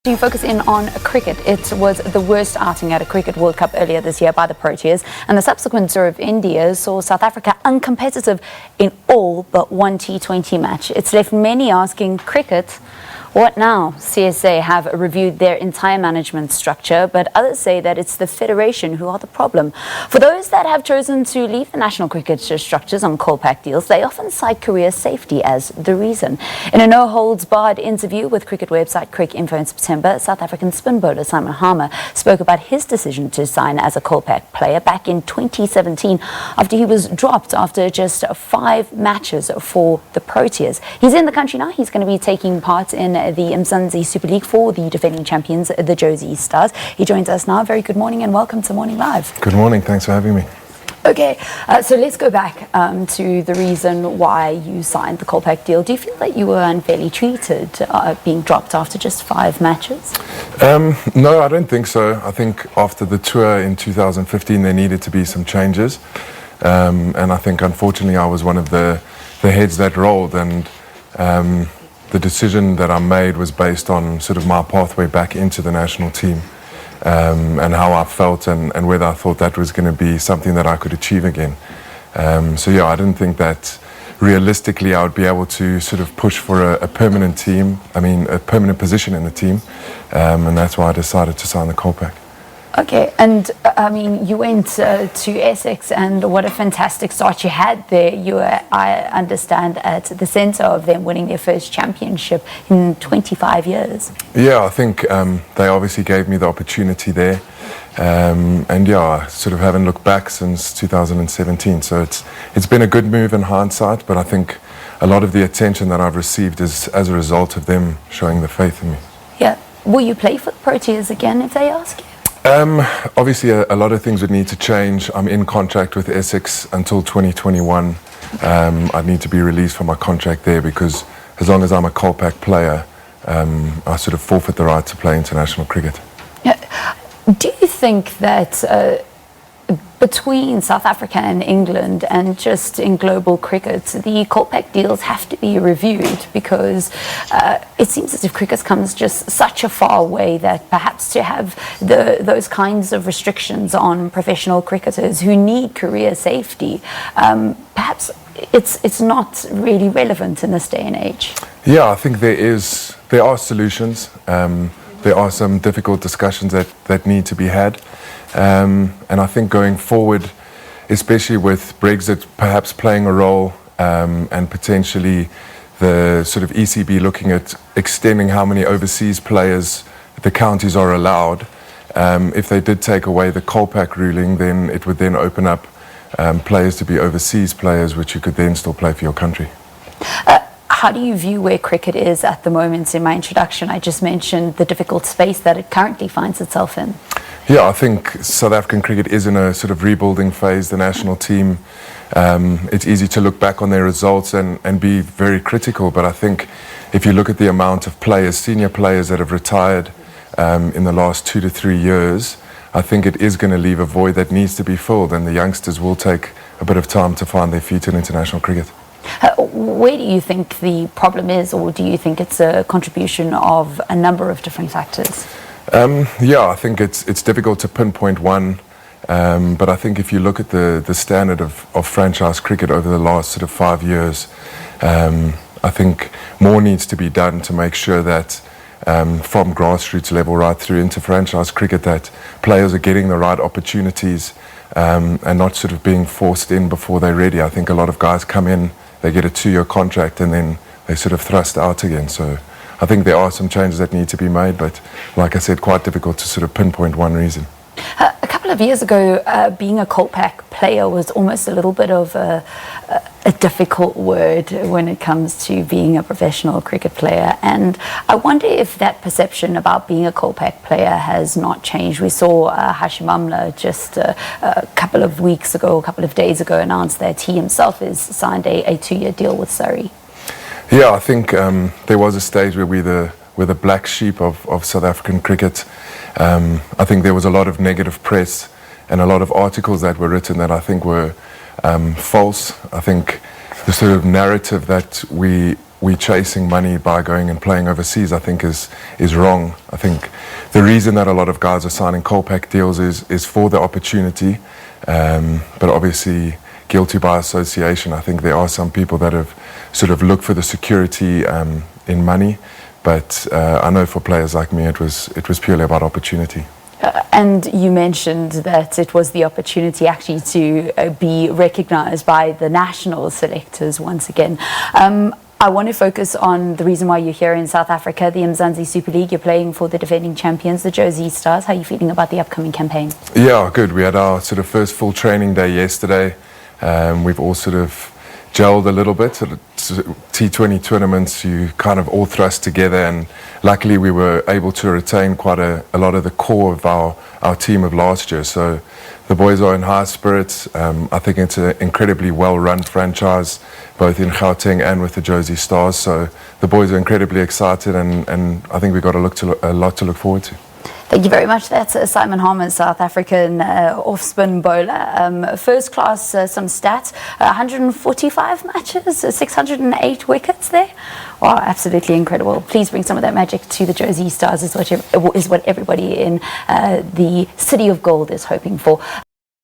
You focus in on cricket. It was the worst outing at a Cricket World Cup earlier this year by the Proteas, and the subsequent tour of India saw South Africa uncompetitive in all but one T20 match. It's left many asking, cricket, what now? CSA have reviewed their entire management structure, but others say that it's the Federation who are the problem. For those that have chosen to leave the national cricket structures on Kolpak deals, they often cite career safety as the reason. In a no-holds-barred interview with cricket website Cricinfo in September, South African spin bowler Simon Harmer spoke about his decision to sign as a Kolpak player back in 2017 after he was dropped after just 5 matches for the Proteas. He's in the country now. He's going to be taking part in the Mzansi Super League for the defending champions, the Jozi Stars. He joins us now. Very good morning and welcome to Morning Live. Good morning. Thanks for having me. Okay, so let's go back to the reason why you signed the Kolpak deal. Do you feel that you were unfairly treated being dropped after just 5 matches? No, I don't think so. I think after the tour in 2015 there needed to be some changes, and I think unfortunately I was one of the heads that rolled, and the decision that I made was based on sort of my pathway back into the national team, and how I felt and whether I thought that was going to be something that I could achieve again. So yeah, I didn't think that realistically I would be able to sort of push for a permanent team, a permanent position in the team, and that's why I decided to sign the Kolpak. Okay, and you went to Essex, and what a fantastic start you had there. You were, I understand, at the centre of them winning their first championship in 25 years. Yeah, I think they obviously gave me the opportunity there, and yeah, I sort of haven't looked back since 2017. So it's been a good move in hindsight, but I think a lot of the attention that I've received is as a result of them showing the faith in me. Yeah, will you play for the Proteas again if they ask you? Obviously a lot of things would need to change. I'm in contract with Essex until 2021. I need to be released from my contract there because as long as I'm a Kolpak player, I sort of forfeit the right to play international cricket. Do you think that between South Africa and England and just in global cricket, the Kolpak deals have to be reviewed because it seems as if cricket comes just such a far way that perhaps to have those kinds of restrictions on professional cricketers who need career safety, perhaps it's not really relevant in this day and age. Yeah, I think there are solutions. There are some difficult discussions that need to be had. And I think going forward, especially with Brexit perhaps playing a role, and potentially the sort of ECB looking at extending how many overseas players the counties are allowed, if they did take away the Kolpak ruling, then it would then open up players to be overseas players, which you could then still play for your country. How do you view where cricket is at the moment? In my introduction, I just mentioned the difficult space that it currently finds itself in. Yeah, I think South African cricket is in a sort of rebuilding phase. The national team, it's easy to look back on their results and be very critical, but I think if you look at the amount of players, senior players that have retired in the last 2 to 3 years, I think it is going to leave a void that needs to be filled, and the youngsters will take a bit of time to find their feet in international cricket. Where do you think the problem is, or do you think it's a contribution of a number of different factors? Yeah, I think it's difficult to pinpoint one, but I think if you look at the standard of franchise cricket over the last sort of 5 years, I think more needs to be done to make sure that from grassroots level right through into franchise cricket that players are getting the right opportunities and not sort of being forced in before they're ready. I think a lot of guys come in, they get a 2-year contract and then they sort of thrust out again. So I think there are some changes that need to be made, but like I said, quite difficult to sort of pinpoint one reason. A couple of years ago, being a Kolpak player was almost a little bit of a difficult word when it comes to being a professional cricket player. And I wonder if that perception about being a Kolpak player has not changed. We saw Hashim Amla just a couple of weeks ago, a couple of days ago, announce that he himself has signed a 2-year deal with Surrey. Yeah, I think there was a stage where we're the black sheep of South African cricket. I think there was a lot of negative press and a lot of articles that were written that I think were false. I think the sort of narrative that we we chasing money by going and playing overseas, I think is wrong. I think the reason that a lot of guys are signing Kolpak deals is for the opportunity, but obviously guilty by association. I think there are some people that have sort of looked for the security in money, but I know for players like me, it was purely about opportunity. And you mentioned that it was the opportunity actually to be recognised by the national selectors once again. I want to focus on the reason why you're here in South Africa, the Mzansi Super League. You're playing for the defending champions, the Jozi Stars. How are you feeling about the upcoming campaign? Yeah, good. We had our sort of first full training day yesterday. We've all sort of gelled a little bit. T20 tournaments, you kind of all thrust together, and luckily we were able to retain quite a lot of the core of our team of last year. So the boys are in high spirits. I think it's an incredibly well-run franchise, both in Gauteng and with the Jozi Stars. So the boys are incredibly excited, and I think we've got a lot to look forward to. Thank you very much. That's Simon Harmer, South African off-spin bowler. First class, some stats, 145 matches, 608 wickets there. Wow, absolutely incredible. Please bring some of that magic to the Jozi Stars is what everybody in the City of Gold is hoping for.